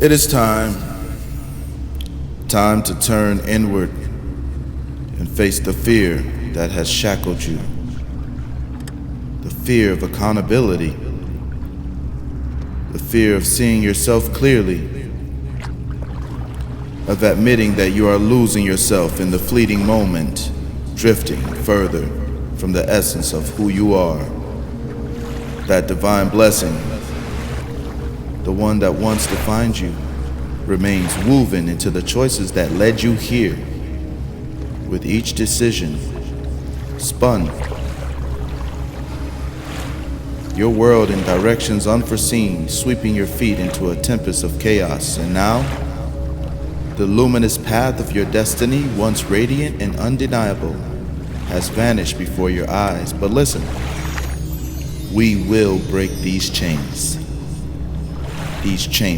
It is time to turn inward and face the fear that has shackled you. The fear of accountability, the fear of seeing yourself clearly, of admitting that you are losing yourself in the fleeting moment, drifting further from the essence of who you are. That divine blessing, the one that once defined you, remains woven into the choices that led you here. With each decision, spun your world in directions unforeseen, sweeping your feet into a tempest of chaos. And now, the luminous path of your destiny, once radiant and undeniable, has vanished before your eyes. But listen, we will break these chains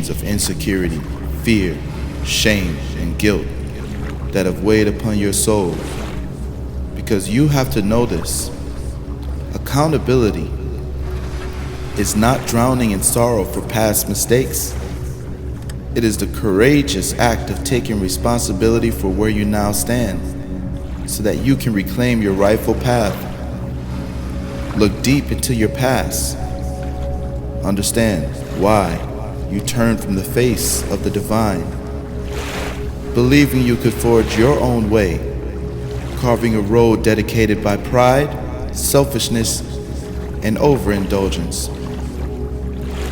of insecurity, fear, shame, and guilt that have weighed upon your soul. Because you have to know this: accountability is not drowning in sorrow for past mistakes. It is the courageous act of taking responsibility for where you now stand, so that you can reclaim your rightful path. Look deep into your past. Understand why you turned from the face of the divine, believing you could forge your own way, carving a road dedicated by pride, selfishness, and overindulgence.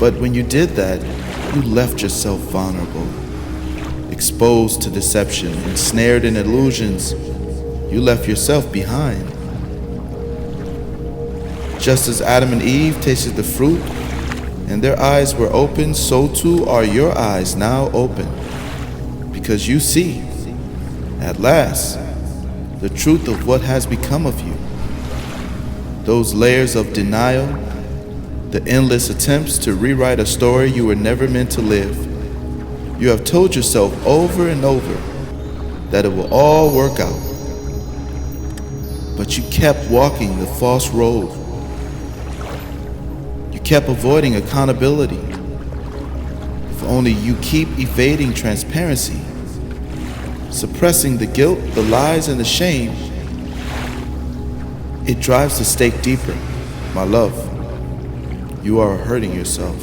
But when you did that, you left yourself vulnerable, exposed to deception, ensnared in illusions. You left yourself behind. Just as Adam and Eve tasted the fruit and their eyes were open, so too are your eyes now open. Because you see, at last, the truth of what has become of you. Those layers of denial, the endless attempts to rewrite a story you were never meant to live. You have told yourself over and over that it will all work out. But you kept walking the false road. You kept avoiding accountability. If only you keep evading transparency, suppressing the guilt, the lies, and the shame, it drives the stake deeper. My love, you are hurting yourself,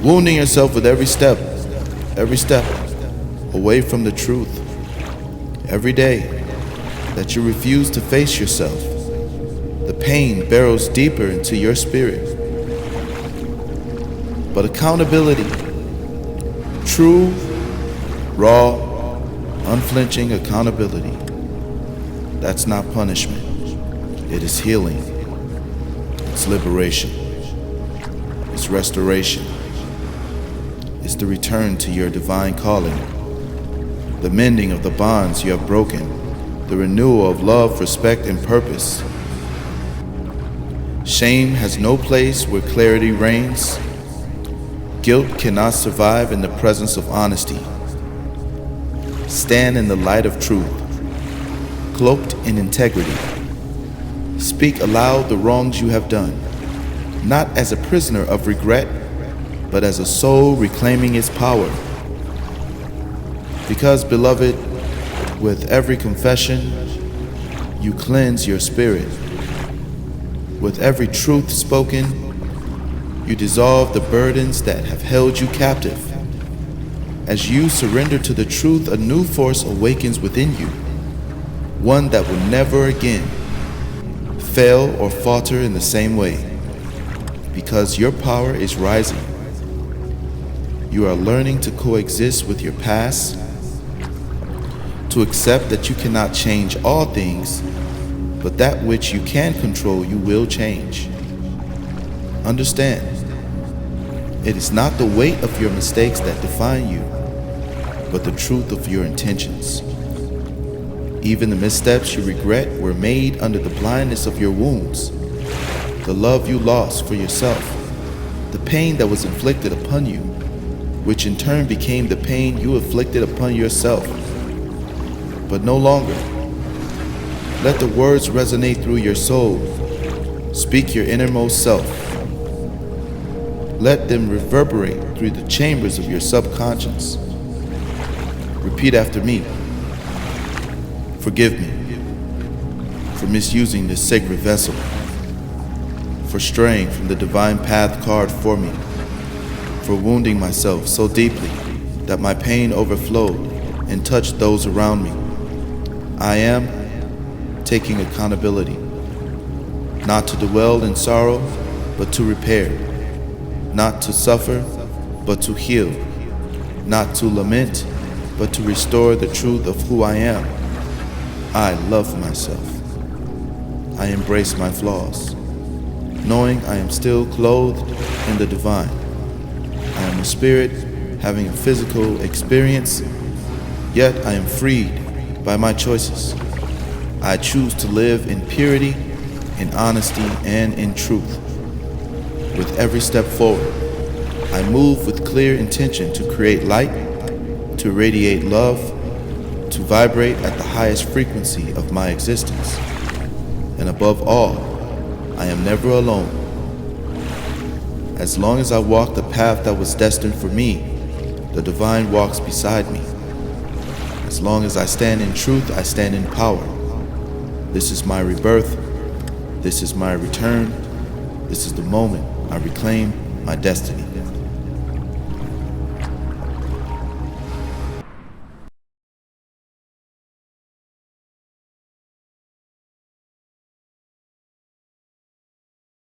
wounding yourself with every step away from the truth. Every day that you refuse to face yourself, the pain burrows deeper into your spirit. But accountability, true, raw, unflinching accountability, that's not punishment. It is healing. It's liberation. It's restoration. It's the return to your divine calling, the mending of the bonds you have broken, the renewal of love, respect, and purpose. Shame has no place where clarity reigns. Guilt cannot survive in the presence of honesty. Stand in the light of truth, cloaked in integrity. Speak aloud the wrongs you have done, not as a prisoner of regret, but as a soul reclaiming its power. Because, beloved, with every confession, you cleanse your spirit. With every truth spoken, you dissolve the burdens that have held you captive. As you surrender to the truth, a new force awakens within you, one that will never again fail or falter in the same way. Because your power is rising. You are learning to coexist with your past, to accept that you cannot change all things, but that which you can control, you will change. Understand, it is not the weight of your mistakes that define you, but the truth of your intentions. Even the missteps you regret were made under the blindness of your wounds, the love you lost for yourself, the pain that was inflicted upon you, which in turn became the pain you inflicted upon yourself. But no longer. Let the words resonate through your soul. Speak your innermost self. let them reverberate through the chambers of your subconscious. Repeat after me. Forgive me for misusing this sacred vessel, for straying from the divine path carved for me, for wounding myself so deeply that my pain overflowed and touched those around me. I am taking accountability, not to dwell in sorrow, but to repair, not to suffer, but to heal, not to lament, but to restore the truth of who I am. I love myself. I embrace my flaws, knowing I am still clothed in the divine. I am a spirit having a physical experience, yet I am freed by my choices. I choose to live in purity, in honesty, and in truth. With every step forward, I move with clear intention to create light, to radiate love, to vibrate at the highest frequency of my existence. And above all, I am never alone. As long as I walk the path that was destined for me, the divine walks beside me. As long as I stand in truth, I stand in power. This is my rebirth. This is my return. This is the moment I reclaim my destiny.